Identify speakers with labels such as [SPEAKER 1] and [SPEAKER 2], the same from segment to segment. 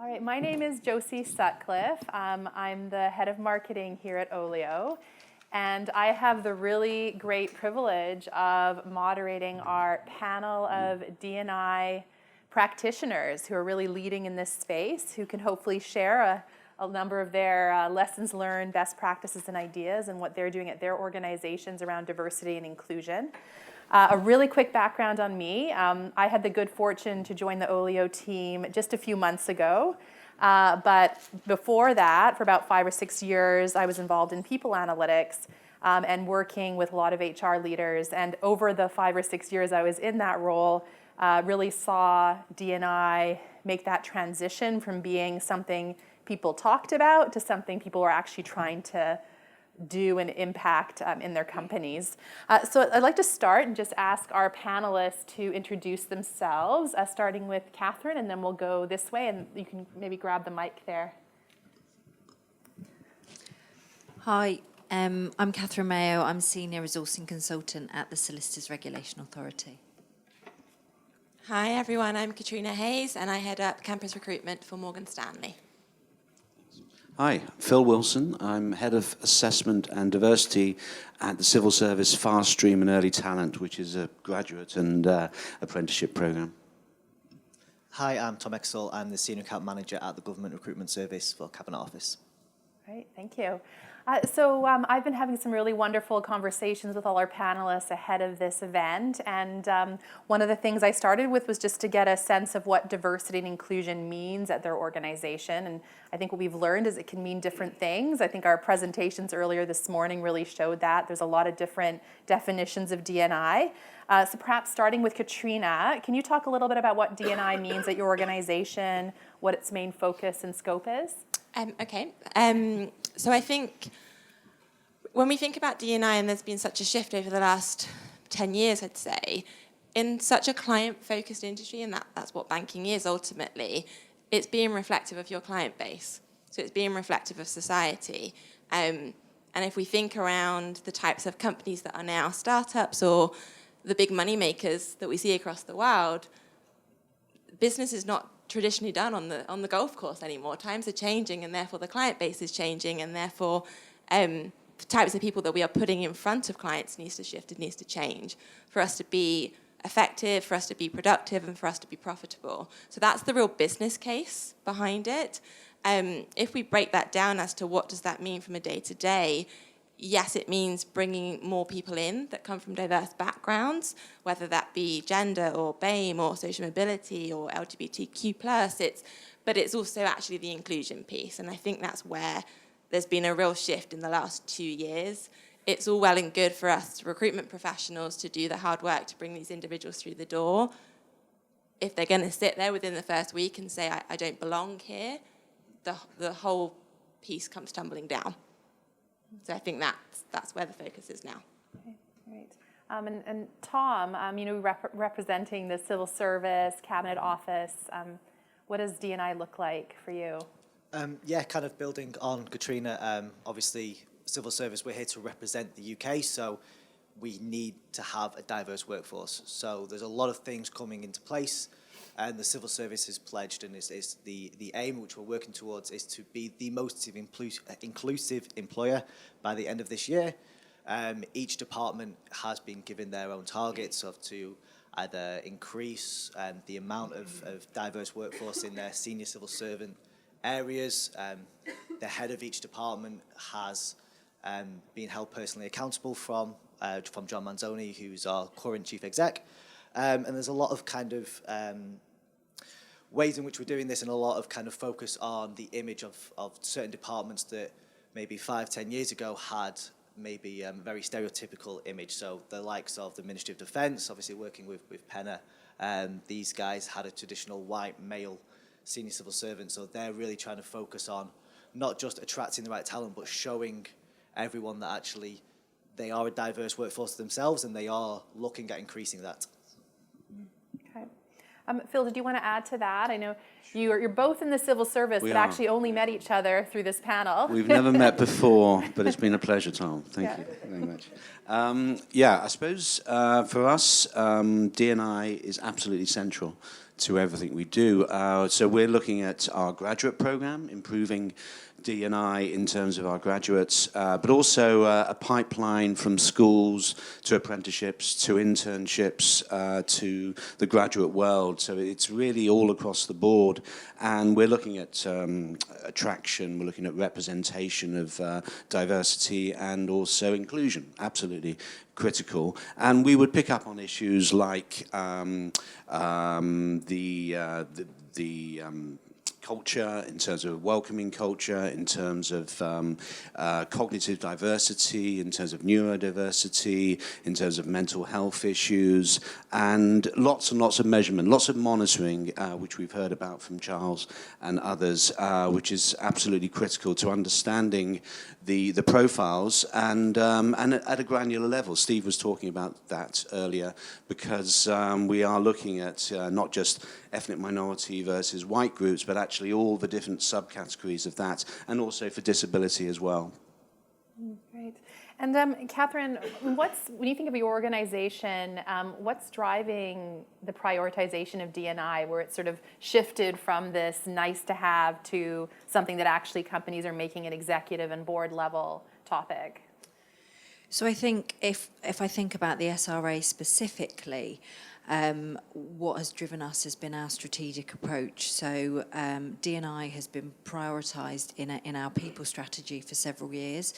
[SPEAKER 1] All right, my name is Josie Sutcliffe. I'm the head of marketing here at Oleeo, and I have the really great privilege of moderating our panel of D&I practitioners who are really leading in this space, who can hopefully share a number of their lessons learned, best practices and ideas, and what they're doing at their organizations around diversity and inclusion. A really quick background on me. I had the good fortune to join the Oleeo team just a few months ago. But before that, for about 5 or 6 years, I was involved in people analytics and working with a lot of HR leaders. And over the 5 or 6 years I was in that role, really saw D&I make that transition from being something people talked about to something people were actually trying to do and impact in their companies. So I'd like to start and just ask our panelists to introduce themselves, starting with Catherine, and then we'll go this way, and you can maybe grab the mic there.
[SPEAKER 2] Hi, I'm Catherine Mayo. I'm Senior Resourcing Consultant at the Solicitors Regulation Authority.
[SPEAKER 3] Hi everyone, I'm Katrina Hayes, and I head up campus recruitment for Morgan Stanley.
[SPEAKER 4] Hi, Phil Wilson. I'm Head of Assessment and Diversity at the Civil Service Fast Stream and Early Talent, which is a graduate and apprenticeship program.
[SPEAKER 5] Hi, I'm Tom Exel. I'm the Senior Account Manager at the Government Recruitment Service for Cabinet Office.
[SPEAKER 1] Great, thank you. So I've been having some really wonderful conversations with all our panelists ahead of this event, and one of the things I started with was just to get a sense of what diversity and inclusion means at their organization, and I think what we've learned is it can mean different things. I think our presentations earlier this morning really showed that. There's a lot of different definitions of D&I. So perhaps starting with Katrina, can you talk a little bit about what D&I means at your organization, what its main focus and scope is?
[SPEAKER 3] Okay. So I think when we think about D&I, and there's been such a shift over the last 10 years, I'd say, in such a client-focused industry, and that's what banking is ultimately, it's being reflective of your client base. So it's being reflective of society. And if we think around the types of companies that are now startups or the big money makers that we see across the world, business is not traditionally done on the golf course anymore. Times are changing, and therefore the client base is changing, and therefore the types of people that we are putting in front of clients needs to shift, it needs to change for us to be effective, for us to be productive, and for us to be profitable. So that's the real business case behind it. If we break that down as to what does that mean from a day-to-day, yes, it means bringing more people in that come from diverse backgrounds, whether that be gender or BAME or social mobility or LGBTQ+. But it's also actually the inclusion piece. And I think that's where there's been a real shift in the last 2 years. It's all well and good for us recruitment professionals to do the hard work to bring these individuals through the door. If they're going to sit there within the first week and say, I don't belong here, the whole piece comes tumbling down. So I think that's where the focus is now.
[SPEAKER 1] Okay, great. And Tom, representing the civil service, cabinet office, what does D&I look like for you?
[SPEAKER 5] Yeah, kind of building on Katrina, obviously civil service, we're here to represent the UK, so we need to have a diverse workforce. So there's a lot of things coming into place, and the civil service is pledged, and is the aim which we're working towards is to be the most inclusive employer by the end of this year. Each department has been given their own targets to either increase the amount of diverse workforce in their senior civil servant areas. The head of each department has been held personally accountable from John Manzoni, who's our current chief exec. And there's a lot of kind of ways in which we're doing this, and a lot of kind of focus on the image of certain departments that maybe 5-10 years ago had maybe a very stereotypical image. So the likes of the Ministry of Defence, obviously working with Penna, these guys had a traditional white male senior civil servant. So they're really trying to focus on not just attracting the right talent, but showing everyone that actually they are a diverse workforce themselves, and they are looking at increasing that.
[SPEAKER 1] Okay. Phil, did you want to add to that? I know you're both in the civil service, but actually only met each other through this panel.
[SPEAKER 4] We've never met before, but it's been a pleasure, Tom. Thank you very much. I suppose for us, D&I is absolutely central to everything we do. So we're looking at our graduate program, improving D&I in terms of our graduates, but also a pipeline from schools to apprenticeships to internships to the graduate world. So it's really all across the board. And we're looking at attraction, we're looking at representation of diversity and also inclusion, absolutely critical. And we would pick up on issues like the culture, in terms of welcoming culture, in terms of cognitive diversity, in terms of neurodiversity, in terms of mental health issues, and lots of measurement, lots of monitoring, which we've heard about from Charles and others, which is absolutely critical to understanding the profiles and at a granular level. Steve was talking about that earlier, because we are looking at not just ethnic minority versus white groups, but actually all the different subcategories of that, and also for disability as well.
[SPEAKER 1] Great. And Catherine, when you think of your organization, what's driving the prioritization of D&I, where it's sort of shifted from this nice to have to something that actually companies are making an executive and board level topic?
[SPEAKER 2] So I think if I think about the SRA specifically, what has driven us has been our strategic approach. So D&I has been prioritised in our people strategy for several years.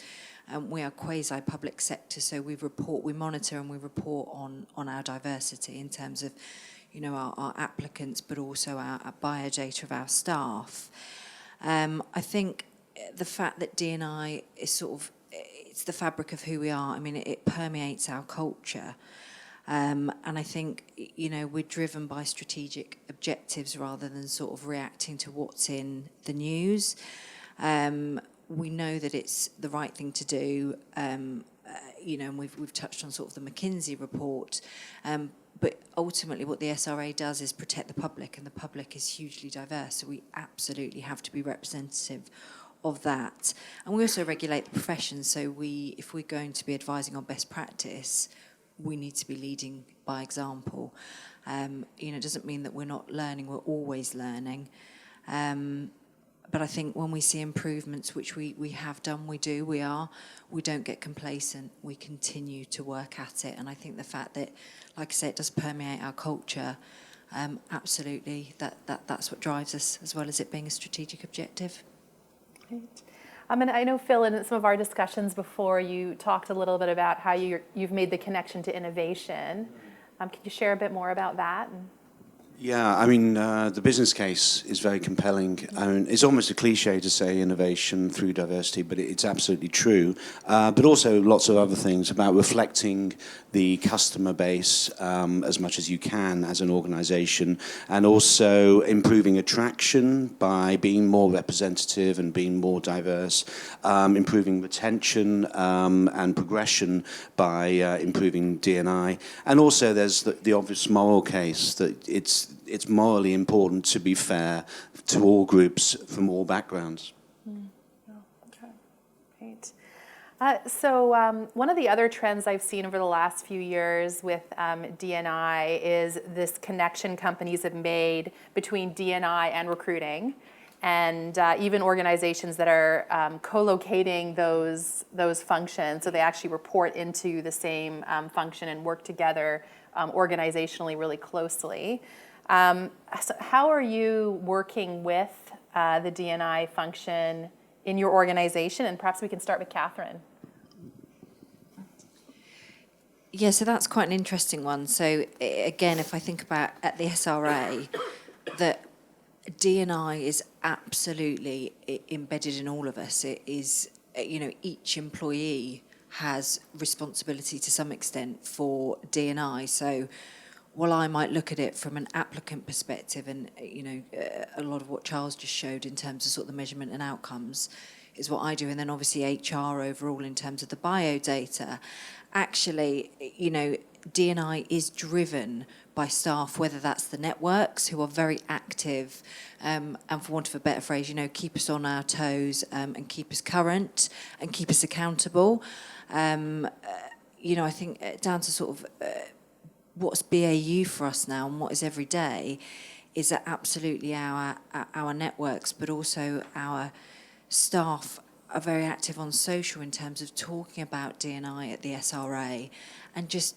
[SPEAKER 2] We are quasi-public sector, so we monitor and we report on our diversity in terms of, our applicants, but also our biodata of our staff. I think the fact that D&I is it's the fabric of who we are. I mean, it permeates our culture. And I think, we're driven by strategic objectives rather than sort of reacting to what's in the news. We know that it's the right thing to do, and we've touched on sort of the McKinsey report. But ultimately what the SRA does is protect the public, and the public is hugely diverse. So we absolutely have to be representative of that. And we also regulate the profession. So if we're going to be advising on best practice, we need to be leading by example. It doesn't mean that we're not learning, we're always learning. But I think when we see improvements, which we have done, we don't get complacent, we continue to work at it. And I think the fact that, like I say, it does permeate our culture, absolutely, that's what drives us, as well as it being a strategic objective.
[SPEAKER 1] Great. And I know, Phil, in some of our discussions before, you talked a little bit about how you've made the connection to innovation. Can you share a bit more about that?
[SPEAKER 4] Yeah, I mean, the business case is very compelling. I mean, it's almost a cliche to say innovation through diversity, but it's absolutely true. But also lots of other things about reflecting the customer base as much as you can as an organization, and also improving attraction by being more representative and being more diverse, improving retention and progression by improving D&I. And also there's the obvious moral case that it's morally important to be fair to all groups from all backgrounds.
[SPEAKER 1] Okay, great. So one of the other trends I've seen over the last few years with D&I is this connection companies have made between D&I and recruiting, and even organizations that are co-locating those functions, so they actually report into the same function and work together organizationally really closely. So how are you working with the D&I function in your organization? And perhaps we can start with Catherine.
[SPEAKER 2] Yeah, so that's quite an interesting one. So again, if I think about at the SRA, that D&I is absolutely embedded in all of us. It is, each employee has responsibility to some extent for D&I. So while I might look at it from an applicant perspective, and a lot of what Charles just showed in terms of sort of the measurement and outcomes is what I do, and then obviously HR overall in terms of the biodata. Actually, D&I is driven by staff, whether that's the networks who are very active, and for want of a better phrase, keep us on our toes and keep us current and keep us accountable. I think down to sort of what's BAU for us now and what is every day is absolutely our networks, but also our staff are very active on social in terms of talking about D&I at the SRA, and just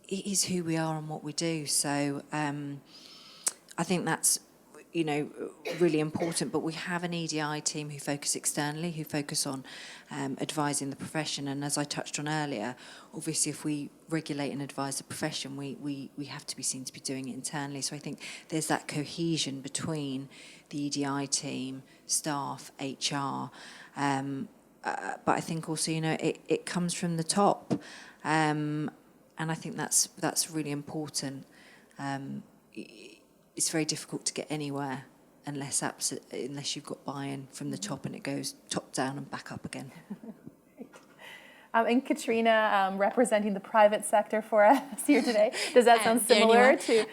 [SPEAKER 2] it is who we are and what we do. So I think that's, you know, really important. But we have an EDI team who focus externally, who focus on advising the profession. And as I touched on earlier, obviously if we regulate and advise the profession, we have to be seen to be doing it internally. So I think there's that cohesion between the EDI team, staff, HR. But I think also, you know, it comes from the top. And I think that's really important. It's very difficult to get anywhere unless you've got buy-in from the top, and it goes top down and back up again.
[SPEAKER 1] And Katrina, representing the private sector for us here today. Does that sound similar to?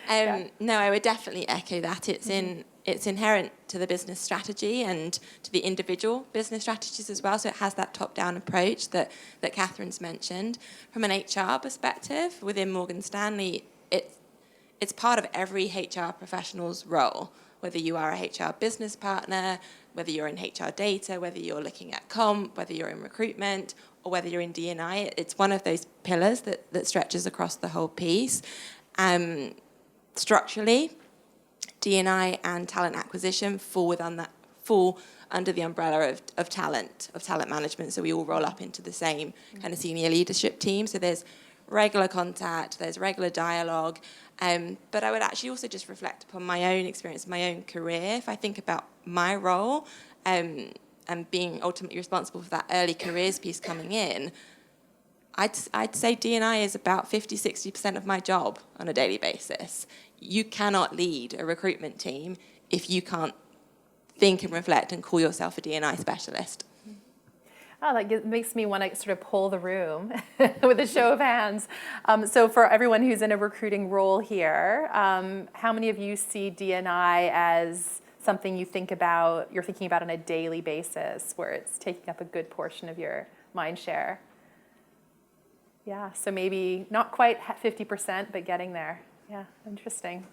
[SPEAKER 3] No, I would definitely echo that. It's inherent to the business strategy and to the individual business strategies as well. So it has that top-down approach that Catherine's mentioned. From an HR perspective, within Morgan Stanley, it's part of every HR professional's role, whether you are a HR business partner, whether you're in HR data, whether you're looking at comp, whether you're in recruitment, or whether you're in D&I. It's one of those pillars that stretches across the whole piece. Structurally, D&I and talent acquisition fall under the umbrella of talent management. So we all roll up into the same kind of senior leadership team. So there's regular contact, there's regular dialogue. But I would actually also just reflect upon my own experience, my own career. If I think about my role and being ultimately responsible for that early careers piece coming in, I'd say D&I is about 50-60% of my job on a daily basis. You cannot lead a recruitment team if you can't think and reflect and call yourself a D&I specialist.
[SPEAKER 1] Oh, that makes me want to sort of poll the room with a show of hands. So for everyone who's in a recruiting role here, how many of you see D&I as something you're thinking about on a daily basis, where it's taking up a good portion of your mind share? Yeah, so maybe not quite 50%, but getting there. Yeah, interesting.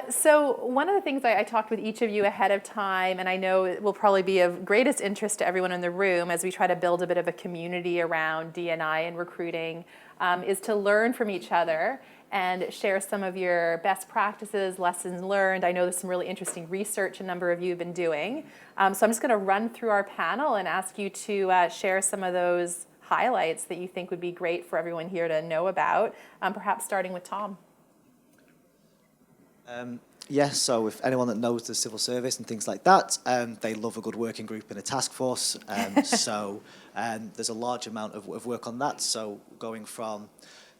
[SPEAKER 1] So one of the things I talked with each of you ahead of time, and I know it will probably be of greatest interest to everyone in the room as we try to build a bit of a community around D&I and recruiting, is to learn from each other and share some of your best practices, lessons learned. I know there's some really interesting research a number of you have been doing. So I'm just going to run through our panel and ask you to share some of those highlights that you think would be great for everyone here to know about, perhaps starting with Tom.
[SPEAKER 5] Yes, so if anyone that knows the civil service and things like that, they love a good working group and a task force. So there's a large amount of work on that. So going from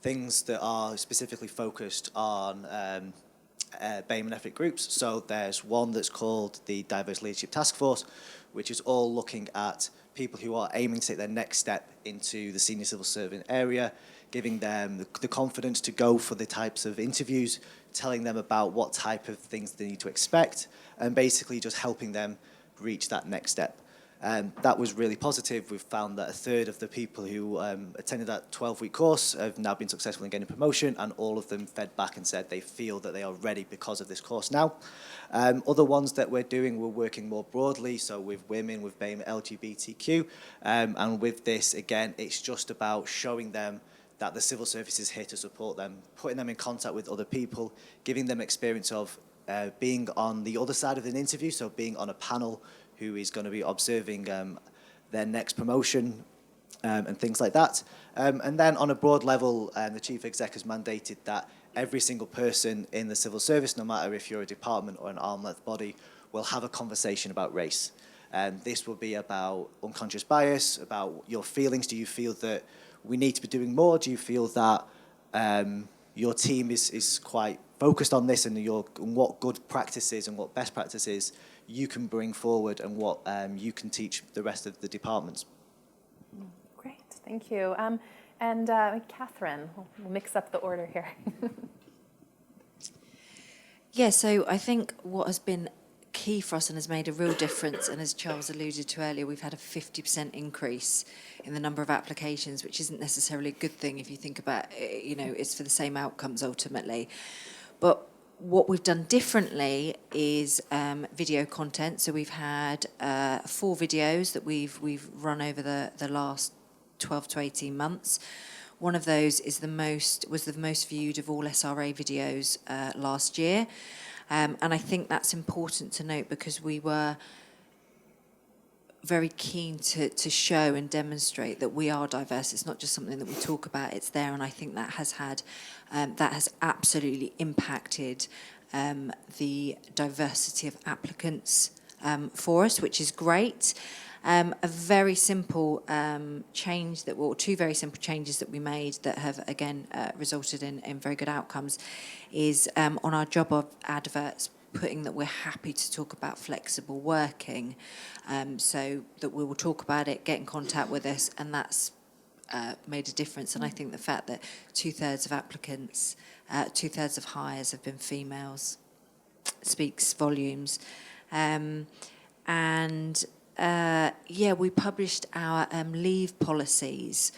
[SPEAKER 5] things that are specifically focused on BAME and ethnic groups. So there's one that's called the Diverse Leadership Task Force, which is all looking at people who are aiming to take their next step into the senior civil servant area, giving them the confidence to go for the types of interviews, telling them about what type of things they need to expect, and basically just helping them reach that next step. That was really positive. We've found that a third of the people who attended that 12-week course have now been successful in getting promotion, and all of them fed back and said they feel that they are ready because of this course now. Other ones that we're doing, we're working more broadly, so with women, with BAME, LGBTQ, and with this, again, it's just about showing them that the civil service is here to support them, putting them in contact with other people, giving them experience of being on the other side of an interview, so being on a panel who is going to be observing their next promotion and things like that. And then on a broad level, the Chief Exec has mandated that every single person in the civil service, no matter if you're a department or an arm-length body, will have a conversation about race. This will be about unconscious bias, about your feelings. Do you feel that we need to be doing more? Do you feel that your team is quite focused on this, and what good practices and what best practices you can bring forward, and what you can teach the rest of the departments?
[SPEAKER 1] Great, thank you. And Catherine, we'll mix up the order here.
[SPEAKER 2] Yeah, so I think what has been key for us and has made a real difference, and as Charles alluded to earlier, we've had a 50% increase in the number of applications, which isn't necessarily a good thing if you think about, it's for the same outcomes ultimately. But what we've done differently is video content. So we've had 4 videos that we've run over the last 12 to 18 months. One of those was the most viewed of all SRA videos last year. And I think that's important to note because we were very keen to show and demonstrate that we are diverse. It's not just something that we talk about, it's there. And I think that has absolutely impacted the diversity of applicants for us, which is great. A very simple change two very simple changes that we made that have again resulted in very good outcomes is on our job adverts putting that we're happy to talk about flexible working, so that we will talk about it, get in contact with us, and that's made a difference. And I think the fact that 2/3 of applicants, 2/3 of hires have been females speaks volumes. We published our leave policies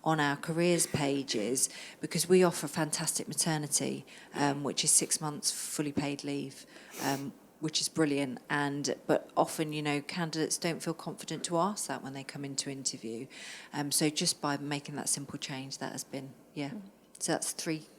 [SPEAKER 2] on our careers pages because we offer fantastic maternity, which is 6 months fully paid leave, which is brilliant. But often, candidates don't feel confident to ask that when they come into interview. So just by making that simple change, that has been, So that's three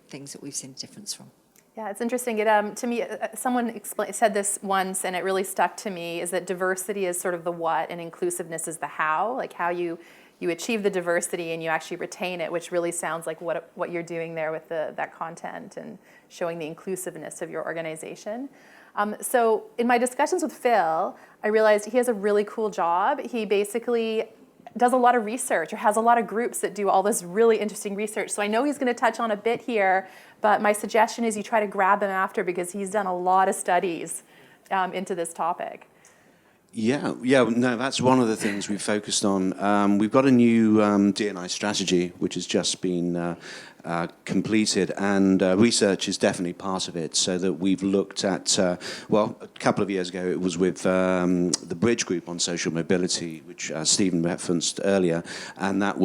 [SPEAKER 2] things that we've seen a difference from.
[SPEAKER 1] Yeah, it's interesting. To me, someone said this once, and it really stuck to me, is that diversity is sort of the what, and inclusiveness is the how, like how you achieve the diversity and you actually retain it, which really sounds like what you're doing there with that content and showing the inclusiveness of your organization. So in my discussions with Phil, I realized he has a really cool job. He basically does a lot of research or has a lot of groups that do all this really interesting research. So I know he's going to touch on a bit here, but my suggestion is you try to grab him after because he's done a lot of studies into this topic.
[SPEAKER 4] Yeah, no, that's one of the things we've focused on. We've got a new D&I strategy, which has just been completed, and research is definitely part of it, so that we've looked at, a couple of years ago it was with the Bridge Group on social mobility, which Stephen referenced earlier, and that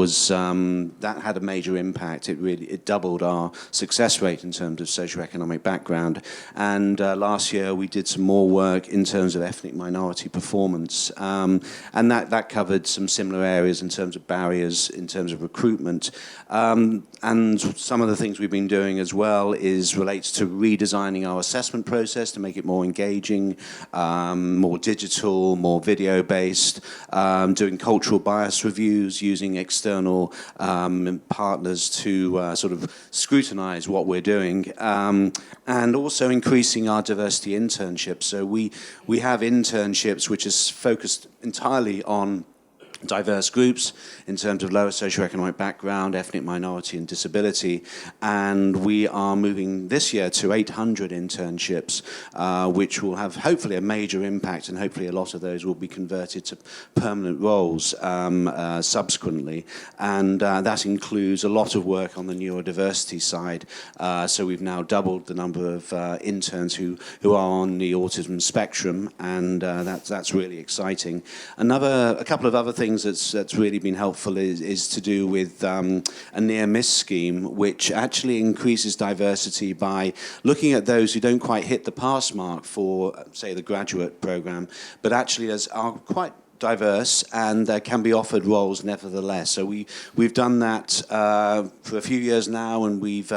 [SPEAKER 4] had a major impact. It doubled our success rate in terms of socioeconomic background, and last year we did some more work in terms of ethnic minority performance, and that covered some similar areas in terms of barriers, in terms of recruitment, and some of the things we've been doing as well relates to redesigning our assessment process to make it more engaging, more digital, more video-based, doing cultural bias reviews, using external partners to sort of scrutinize what we're doing, and also increasing our diversity internships. So we have internships which is focused entirely on diverse groups in terms of lower socioeconomic background, ethnic minority and disability, and we are moving this year to 800 internships, which will have hopefully a major impact, and hopefully a lot of those will be converted to permanent roles subsequently, and that includes a lot of work on the neurodiversity side. So we've now doubled the number of interns who are on the autism spectrum, and that's really exciting. A couple of other things that's really been helpful is to do with a near-miss scheme, which actually increases diversity by looking at those who don't quite hit the pass mark for, say, the graduate program, but actually are quite diverse and can be offered roles nevertheless. So we've done that for a few years now, and we've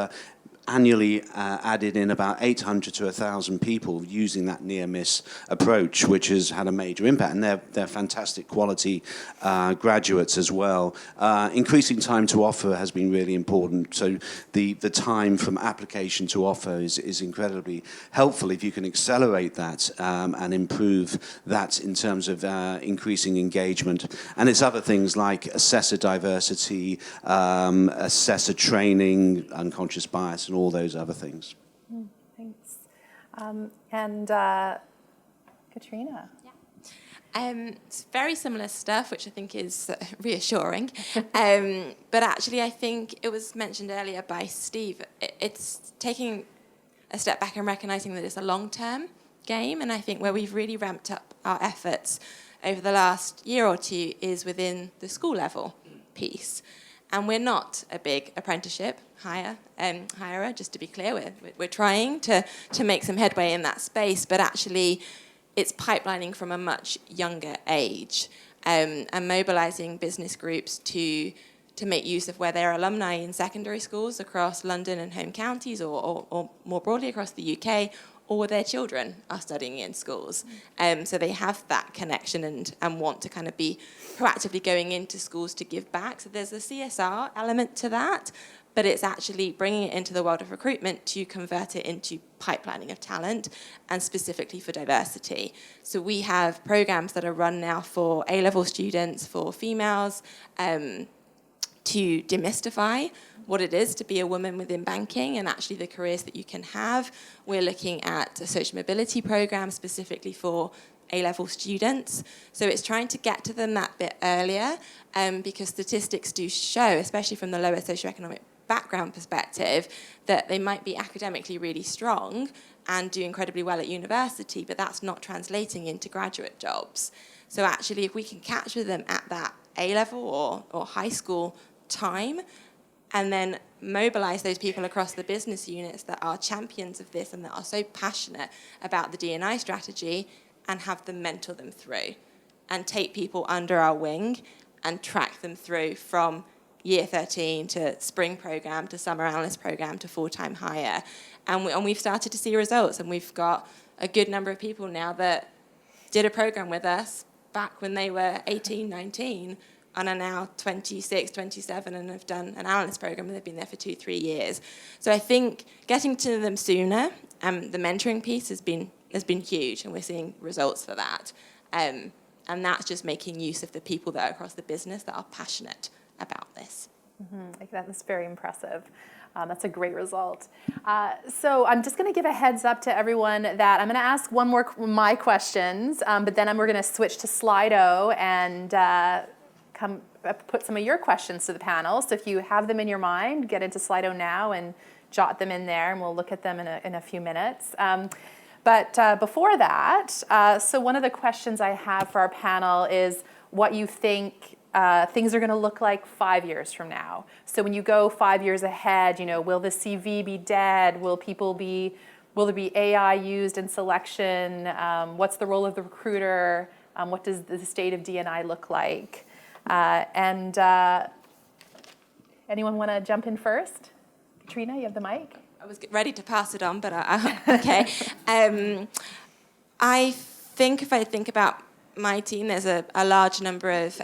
[SPEAKER 4] annually added in about 800 to 1,000 people using that near-miss approach, which has had a major impact, and they're fantastic quality graduates as well. Increasing time to offer has been really important, so the time from application to offer is incredibly helpful if you can accelerate that and improve that in terms of increasing engagement. And it's other things like assessor diversity, assessor training, unconscious bias, and all those other things.
[SPEAKER 1] Thanks. And Katrina?
[SPEAKER 3] It's very similar stuff, which I think is reassuring. But actually, I think it was mentioned earlier by Steve, it's taking a step back and recognizing that it's a long-term game. And I think where we've really ramped up our efforts over the last year or two is within the school level piece. And we're not a big apprenticeship hirer, just to be clear. We're trying to make some headway in that space, but actually it's pipelining from a much younger age, and mobilising business groups to make use of where there are alumni in secondary schools across London and home counties, or more broadly across the UK, or their children are studying in schools. So they have that connection and want to kind of be proactively going into schools to give back. So there's a CSR element to that, but it's actually bringing it into the world of recruitment to convert it into pipelining of talent, and specifically for diversity. So we have programs that are run now for A-level students, for females, to demystify what it is to be a woman within banking and actually the careers that you can have. We're looking at a social mobility program specifically for A-level students. So it's trying to get to them that bit earlier, because statistics do show, especially from the lower socioeconomic background perspective, that they might be academically really strong and do incredibly well at university, but that's not translating into graduate jobs. So actually, if we can capture them at that A-level or high school time, and then mobilise those people across the business units that are champions of this and that are so passionate about the D&I strategy, and have them mentor them through, and take people under our wing and track them through from year 13 to spring programme to summer analyst programme to full-time hire. And we've started to see results, and we've got a good number of people now that did a programme with us back when they were 18, 19, and are now 26, 27, and have done an analyst program, and they've been there for 2-3 years. So I think getting to them sooner, the mentoring piece has been huge, and we're seeing results for that. And that's just making use of the people that are across the business that are passionate about this.
[SPEAKER 1] Mm-hmm. That's very impressive. That's a great result. So I'm just going to give a heads up to everyone that I'm going to ask one more my questions, but then we're going to switch to Slido and put some of your questions to the panel. So if you have them in your mind, get into Slido now and jot them in there, and we'll look at them in a few minutes. But before that, so one of the questions I have for our panel is what you think things are going to look like 5 years from now. So when you go 5 years ahead, will the CV be dead? Will there be AI used in selection? What's the role of the recruiter? What does the state of D&I look like? And anyone want to jump in first? Katrina, you have the mic.
[SPEAKER 3] I was ready to pass it on, but okay. I think if I think about my team, there's a large number of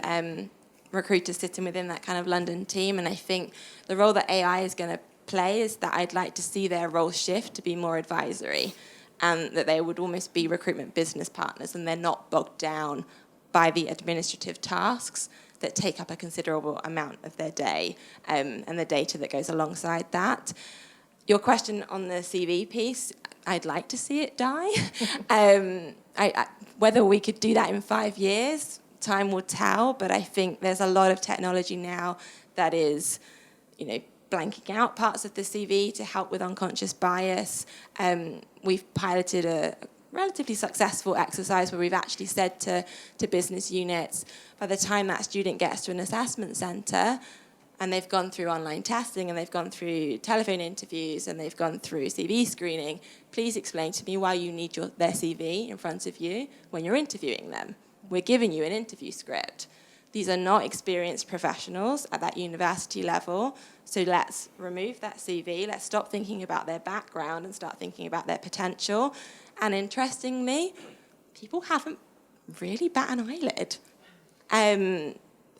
[SPEAKER 3] recruiters sitting within that kind of London team, and I think the role that AI is going to play is that I'd like to see their role shift to be more advisory, and that they would almost be recruitment business partners, and they're not bogged down by the administrative tasks that take up a considerable amount of their day, and the data that goes alongside that. Your question on the CV piece, I'd like to see it die. Whether we could do that in 5 years, time will tell, but I think there's a lot of technology now that is, blanking out parts of the CV to help with unconscious bias. We've piloted a relatively successful exercise where we've actually said to business units, by the time that student gets to an assessment centre, and they've gone through online testing, and they've gone through telephone interviews, and they've gone through CV screening, please explain to me why you need their CV in front of you when you're interviewing them. We're giving you an interview script. These are not experienced professionals at that university level, so let's remove that CV, let's stop thinking about their background and start thinking about their potential. And interestingly, people haven't really bat an eyelid.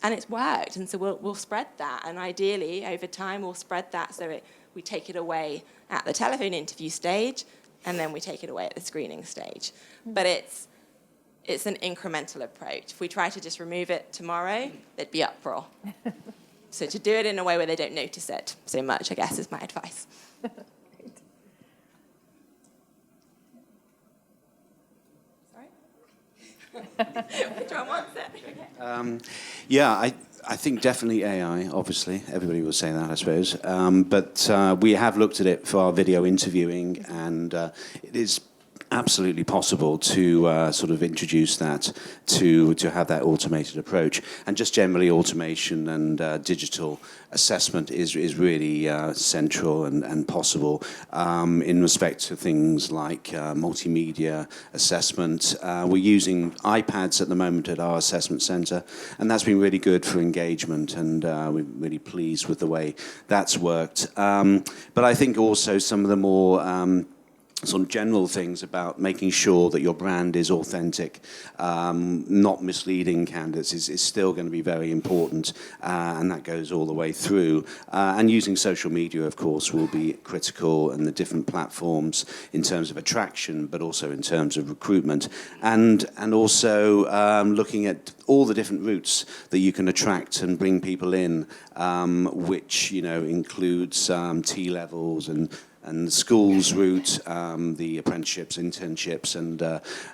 [SPEAKER 3] And it's worked, and so we'll spread that, and ideally over time we'll spread that so we take it away at the telephone interview stage, and then we take it away at the screening stage. But it's an incremental approach. If we try to just remove it tomorrow, there'd be uproar. So to do it in a way where they don't notice it so much, I guess, is my advice. Which one wants it?
[SPEAKER 4] I think definitely AI, obviously. Everybody will say that, I suppose. But we have looked at it for our video interviewing, and it is absolutely possible to sort of introduce that, to have that automated approach. And just generally automation and digital assessment is really central and possible in respect to things like multimedia assessment. We're using iPads at the moment at our assessment centre, and that's been really good for engagement, and we're really pleased with the way that's worked. But I think also some of the more sort of general things about making sure that your brand is authentic, not misleading candidates is still going to be very important, and that goes all the way through. And using social media, of course, will be critical, and the different platforms in terms of attraction, but also in terms of recruitment, and also looking at all the different routes that you can attract and bring people in, which includes T-levels and schools route, the apprenticeships, internships,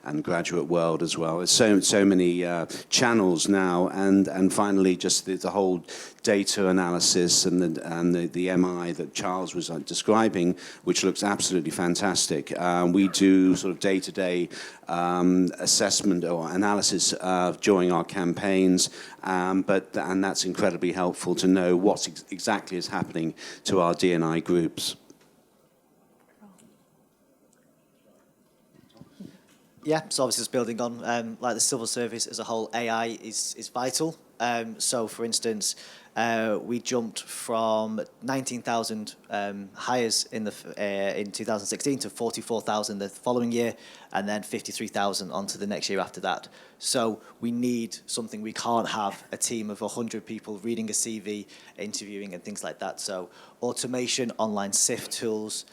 [SPEAKER 4] and graduate world as well. There's so many channels now, and finally just the whole data analysis and the MI that Charles was describing, which looks absolutely fantastic. We do sort of day-to-day assessment or analysis during our campaigns, and that's incredibly helpful to know what exactly is happening to our D&I groups.
[SPEAKER 5] Yeah, so obviously just building on, like the civil service as a whole, AI is vital. So for instance, we jumped from 19,000 hires in 2016 to 44,000 the following year, and then 53,000 onto the next year after that. So we need something. We can't have a team of 100 people reading a CV, interviewing, and things like that. So automation, online SIFT tools,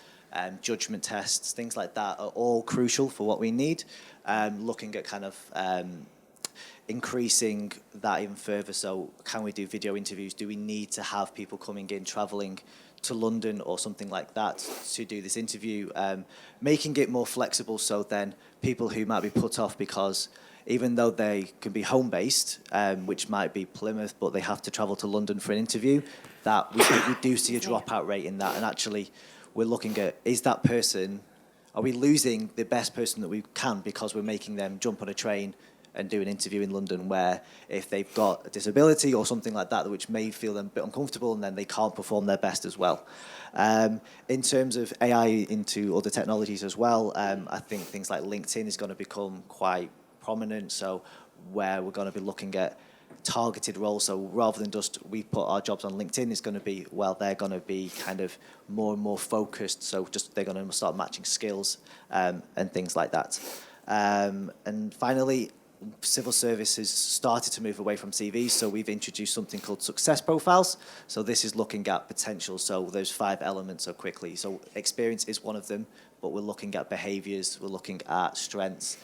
[SPEAKER 5] judgment tests, things like that are all crucial for what we need. Looking at kind of increasing that even further. So can we do video interviews? Do we need to have people coming in, traveling to London or something like that to do this interview? Making it more flexible, so then people who might be put off because even though they can be home-based, which might be Plymouth, but they have to travel to London for an interview, that we do see a dropout rate in that. And actually, we're looking at, is that person, are we losing the best person that we can because we're making them jump on a train and do an interview in London, where if they've got a disability or something like that, which may feel them a bit uncomfortable, and then they can't perform their best as well. In terms of AI into other technologies as well, I think things like LinkedIn is going to become quite prominent, so where we're going to be looking at targeted roles. So rather than just we put our jobs on LinkedIn, it's going to be, well, they're going to be kind of more and more focused. So just they're going to start matching skills and things like that. And finally, civil service has started to move away from CVs, so we've introduced something called success profiles. So this is looking at potential, so those 5 elements so quickly. So experience is one of them, but we're looking at behaviours, we're looking at strengths,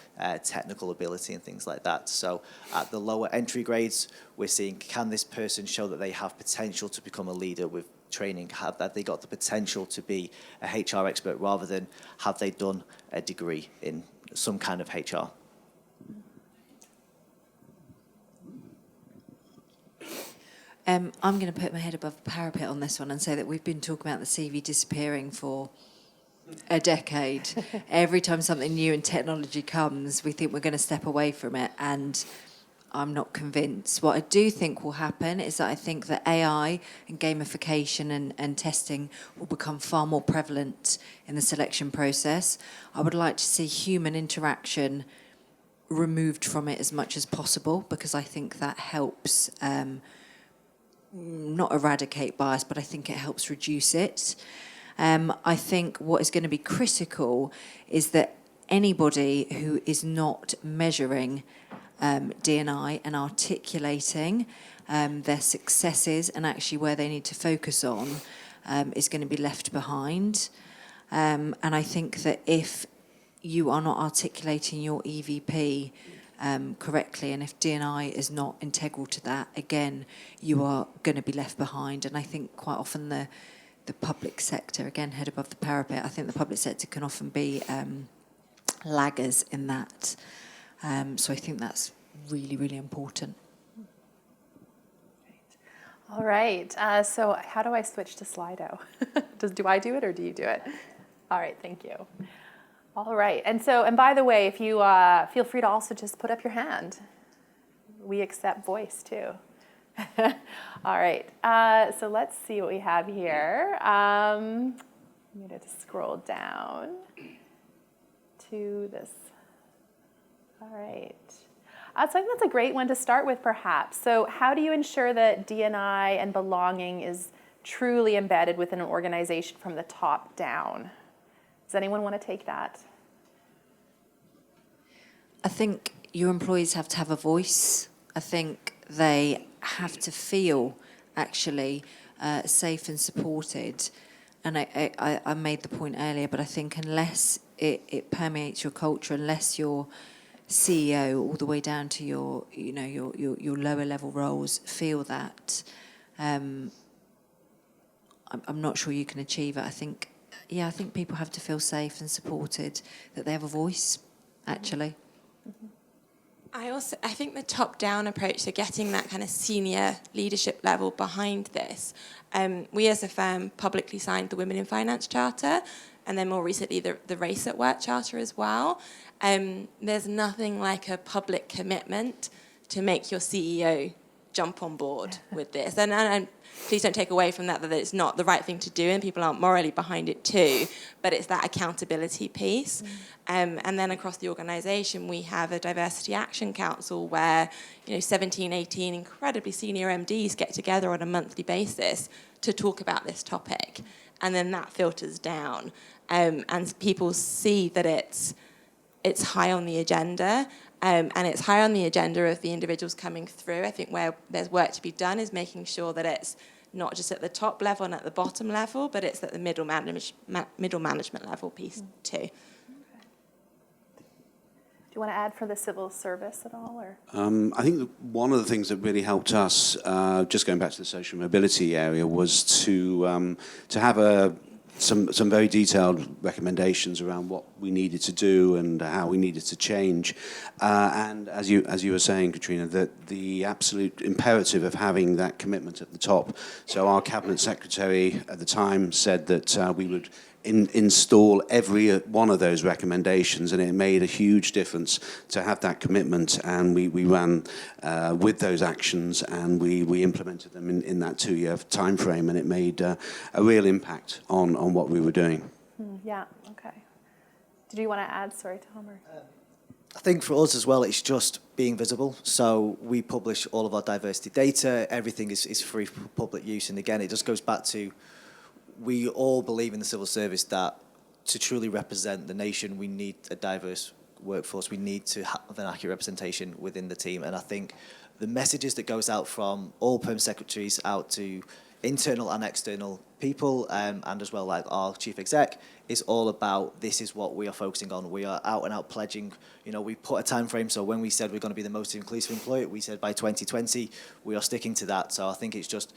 [SPEAKER 5] technical ability and things like that. So at the lower entry grades, we're seeing, can this person show that they have potential to become a leader with training? Have that they got the potential to be a HR expert, rather than have they done a degree in some kind of HR?
[SPEAKER 2] I'm going to put my head above the parapet on this one and say that we've been talking about the CV disappearing for a decade. Every time something new in technology comes, we think we're going to step away from it, and I'm not convinced. What I do think will happen is that I think that AI and gamification and testing will become far more prevalent in the selection process. I would like to see human interaction removed from it as much as possible, because I think that helps not eradicate bias, but I think it helps reduce it. I think what is going to be critical is that anybody who is not measuring D&I and articulating their successes and actually where they need to focus on is going to be left behind. And I think that if you are not articulating your EVP correctly, and if D&I is not integral to that, again, you are going to be left behind. And I think quite often the public sector, again, head above the parapet, I think the public sector can often be laggers in that. So I think that's really, really important.
[SPEAKER 1] All right. So how do I switch to Slido? Do I do it or do you do it? All right. Thank you. All right. And by the way, if you feel free to also just put up your hand. We accept voice too. All right. So let's see what we have here. I'm going to scroll down to this. All right. So I think that's a great one to start with, perhaps. So how do you ensure that D&I and belonging is truly embedded within an organization from the top down? Does anyone want to take that?
[SPEAKER 2] I think your employees have to have a voice. I think they have to feel actually safe and supported. And I made the point earlier, but I think unless it permeates your culture, unless your CEO all the way down to your lower level roles feel that, I'm not sure you can achieve it. I think people have to feel safe and supported, that they have a voice, actually.
[SPEAKER 1] Mm-hmm.
[SPEAKER 3] I think the top-down approach to getting that kind of senior leadership level behind this, we as a firm publicly signed the Women in Finance Charter, and then more recently the Race at Work Charter as well. There's nothing like a public commitment to make your CEO jump on board with this. And please don't take away from that it's not the right thing to do and people aren't morally behind it too, but it's that accountability piece. And then across the organisation, we have a Diversity Action Council where 17, 18 incredibly senior MDs get together on a monthly basis to talk about this topic. And then that filters down. And people see that it's high on the agenda. And it's high on the agenda of the individuals coming through. I think where there's work to be done is making sure that it's not just at the top level and at the bottom level, but it's at the middle management level piece too.
[SPEAKER 1] Okay. Do you want to add for the civil service at all? Or?
[SPEAKER 4] I think one of the things that really helped us, just going back to the social mobility area, was to have some very detailed recommendations around what we needed to do and how we needed to change. And as you were saying, Katrina, that the absolute imperative of having that commitment at the top. So our cabinet secretary at the time said that we would install every one of those recommendations, and it made a huge difference to have that commitment. And we ran with those actions, and we implemented them in that 2-year time frame, and it made a real impact on what we were doing.
[SPEAKER 1] Yeah, okay. Did you want to add? Sorry, Tom. Or?
[SPEAKER 5] I think for us as well, it's just being visible. So we publish all of our diversity data. Everything is free for public use. And again, it just goes back to, we all believe in the civil service that to truly represent the nation, we need a diverse workforce. We need to have an accurate representation within the team. And I think the messages that goes out from all perm secretaries out to internal and external people, and as well like our chief exec, is all about this is what we are focusing on. We are out and out pledging. We put a time frame. So when we said we're going to be the most inclusive employer, we said by 2020, we are sticking to that. So I think it's just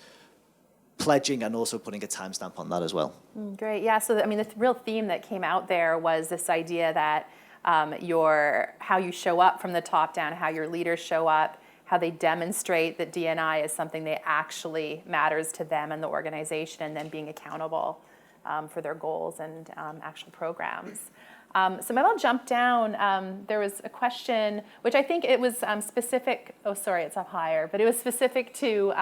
[SPEAKER 5] pledging and also putting a timestamp on that as well.
[SPEAKER 1] Great. Yeah. So, the real theme that came out there was this idea that how you show up from the top down, how your leaders show up, how they demonstrate that D&I is something that actually matters to them and the organization, and then being accountable for their goals and actual programs. So maybe I'll jump down. There was a question, which I think it was specific. Oh, sorry, it's up higher. But it was specific to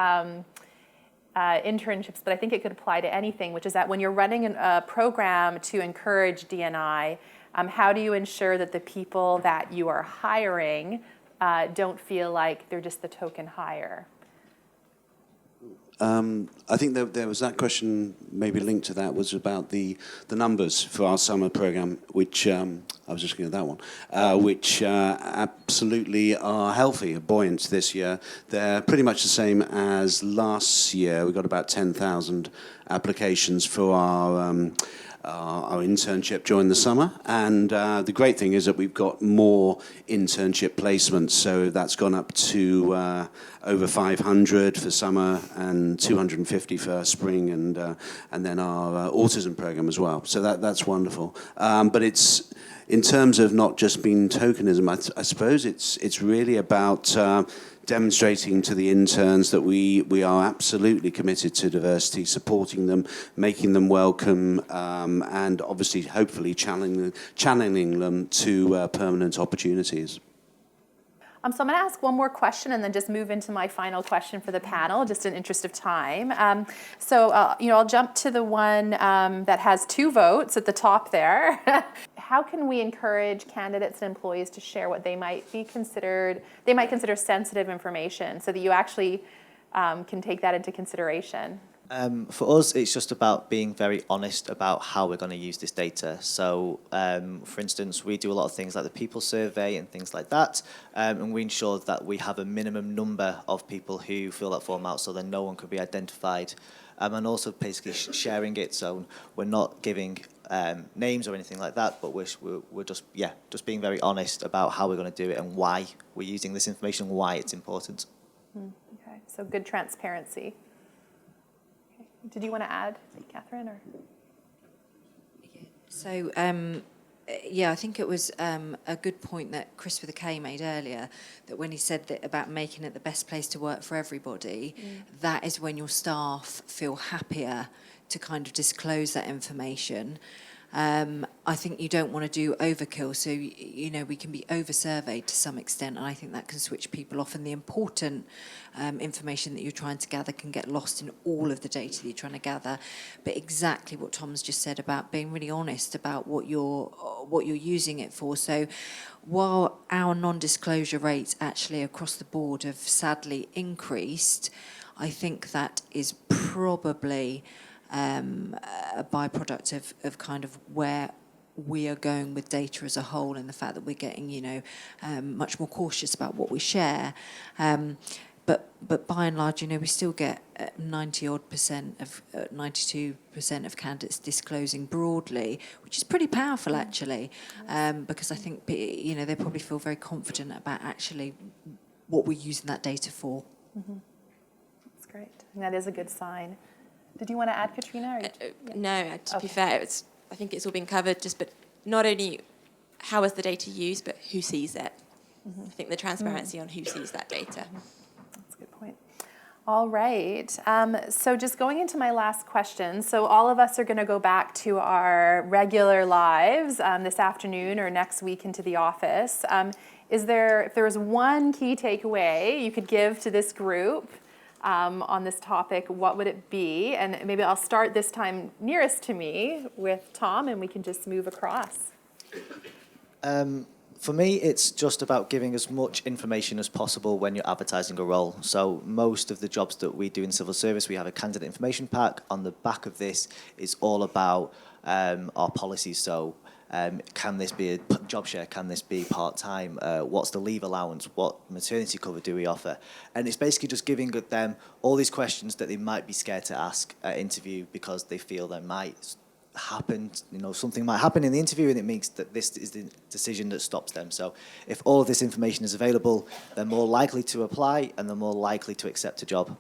[SPEAKER 1] internships, but I think it could apply to anything, which is that when you're running a program to encourage D&I, how do you ensure that the people that you are hiring don't feel like they're just the token hire?
[SPEAKER 4] I think there was that question maybe linked to that was about the numbers for our summer program, which I was just looking at that one, which absolutely are healthy, buoyant this year. They're pretty much the same as last year. We got about 10,000 applications for our internship during the summer, and the great thing is that we've got more internship placements, so that's gone up to over 500 for summer and 250 for spring, and then our autism program as well. So that's wonderful. But it's in terms of not just being tokenism, I suppose it's really about demonstrating to the interns that we are absolutely committed to diversity, supporting them, making them welcome, and obviously, hopefully, channeling them to permanent opportunities.
[SPEAKER 1] So I'm going to ask one more question and then just move into my final question for the panel, just in interest of time. I'll jump to the one that has 2 votes at the top there. How can we encourage candidates and employees to share what they might consider sensitive information so that you actually can take that into consideration?
[SPEAKER 5] For us, it's just about being very honest about how we're going to use this data. So, for instance, we do a lot of things like the people survey and things like that, and we ensure that we have a minimum number of people who fill that form out so that no one could be identified, and also basically sharing it. So we're not giving names or anything like that, but we're just being very honest about how we're going to do it and why we're using this information, why it's important.
[SPEAKER 1] Okay, so good transparency. Did you want to add, Catherine? Or?
[SPEAKER 2] So, I think it was a good point that Chris with a K made earlier, that when he said that about making it the best place to work for everybody, that is when your staff feel happier to kind of disclose that information. I think you don't want to do overkill, so we can be over-surveyed to some extent, and I think that can switch people off, and the important information that you're trying to gather can get lost in all of the data that you're trying to gather. But exactly what Tom's just said about being really honest about what you're using it for. So while our non-disclosure rates actually across the board have sadly increased, I think that is probably a byproduct of kind of where we are going with data as a whole, and the fact that we're getting much more cautious about what we share. But by and large, we still get 92% of candidates disclosing broadly, which is pretty powerful actually, because I think they probably feel very confident about actually what we're using that data for.
[SPEAKER 1] Mm-hmm. That's great. And that is a good sign. Did you want to add, Katrina?
[SPEAKER 3] No, to be fair, I think it's all been covered, but not only how is the data used, but who sees it. Mm-hmm. I think the transparency on who sees that data.
[SPEAKER 1] That's a good point. All right. So just going into my last question. So all of us are going to go back to our regular lives this afternoon or next week into the office. If there was one key takeaway you could give to this group on this topic, what would it be? And maybe I'll start this time nearest to me with Tom, and we can just move across.
[SPEAKER 5] For me, it's just about giving as much information as possible when you're advertising a role. So most of the jobs that we do in civil service, we have a candidate information pack. On the back of this is all about our policies. So can this be a job share? Can this be part-time? What's the leave allowance? What maternity cover do we offer? And it's basically just giving them all these questions that they might be scared to ask at interview because they feel there might happen, something might happen in the interview, and it means that this is the decision that stops them. So if all of this information is available, they're more likely to apply and they're more likely to accept a job.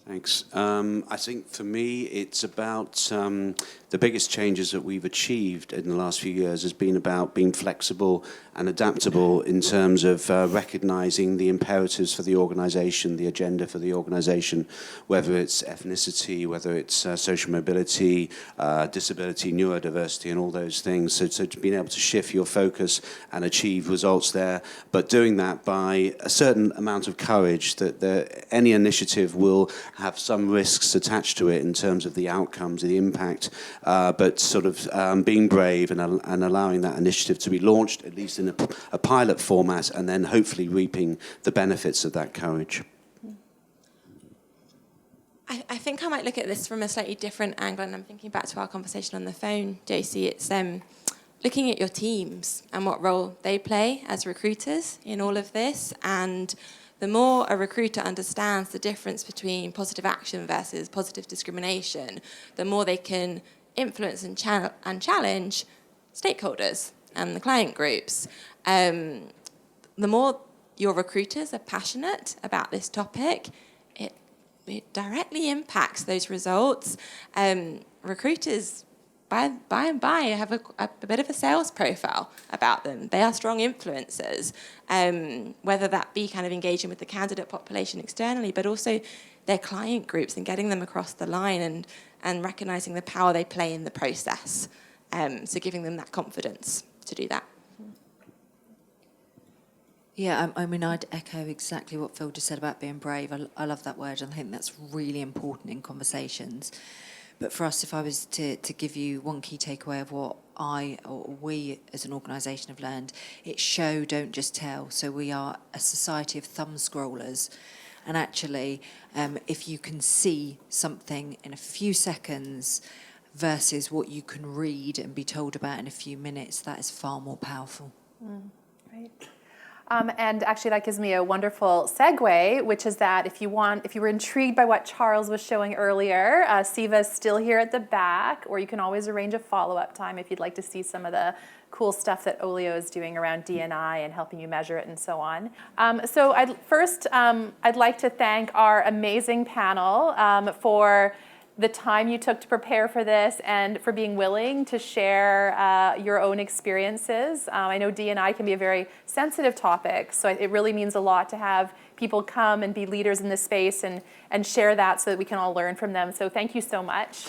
[SPEAKER 4] Thanks. I think for me, it's about the biggest changes that we've achieved in the last few years has been about being flexible and adaptable in terms of recognizing the imperatives for the organization, the agenda for the organization, whether it's ethnicity, whether it's social mobility, disability, neurodiversity, and all those things. So being able to shift your focus and achieve results there, but doing that by a certain amount of courage that any initiative will have some risks attached to it in terms of the outcomes, the impact, but sort of being brave and allowing that initiative to be launched, at least in a pilot format, and then hopefully reaping the benefits of that courage.
[SPEAKER 3] I think I might look at this from a slightly different angle, and I'm thinking back to our conversation on the phone, Josie. It's looking at your teams and what role they play as recruiters in all of this, and the more a recruiter understands the difference between positive action versus positive discrimination, the more they can influence and challenge stakeholders and the client groups. The more your recruiters are passionate about this topic, it directly impacts those results. Recruiters by and by have a bit of a sales profile about them. They are strong influencers, whether that be kind of engaging with the candidate population externally, but also their client groups and getting them across the line and recognizing the power they play in the process. So giving them that confidence to do that.
[SPEAKER 2] Yeah, I mean, I'd echo exactly what Phil just said about being brave. I love that word, and I think that's really important in conversations. But for us, if I was to give you one key takeaway of what I or we as an organisation have learned, it's show, don't just tell. So we are a society of thumb scrollers. And actually, if you can see something in a few seconds versus what you can read and be told about in a few minutes, that is far more powerful.
[SPEAKER 1] Right. And actually that gives me a wonderful segue, which is that if you were intrigued by what Charles was showing earlier, Siva's still here at the back, or you can always arrange a follow-up time if you'd like to see some of the cool stuff that Oleeo is doing around D&I and helping you measure it and so on. So I'd like to thank our amazing panel for the time you took to prepare for this and for being willing to share your own experiences. I know D&I can be a very sensitive topic, so it really means a lot to have people come and be leaders in this space and share that so that we can all learn from them. So thank you so much.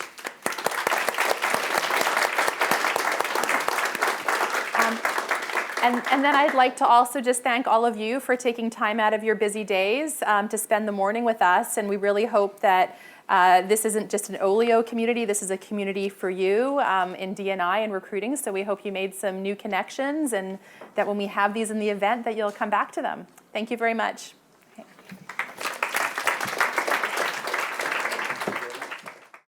[SPEAKER 1] And then I'd like to also just thank all of you for taking time out of your busy days to spend the morning with us, and we really hope that this isn't just an Oleeo community, this is a community for you in D&I and recruiting, so we hope you made some new connections and that when we have these in the event that you'll come back to them. Thank you very much.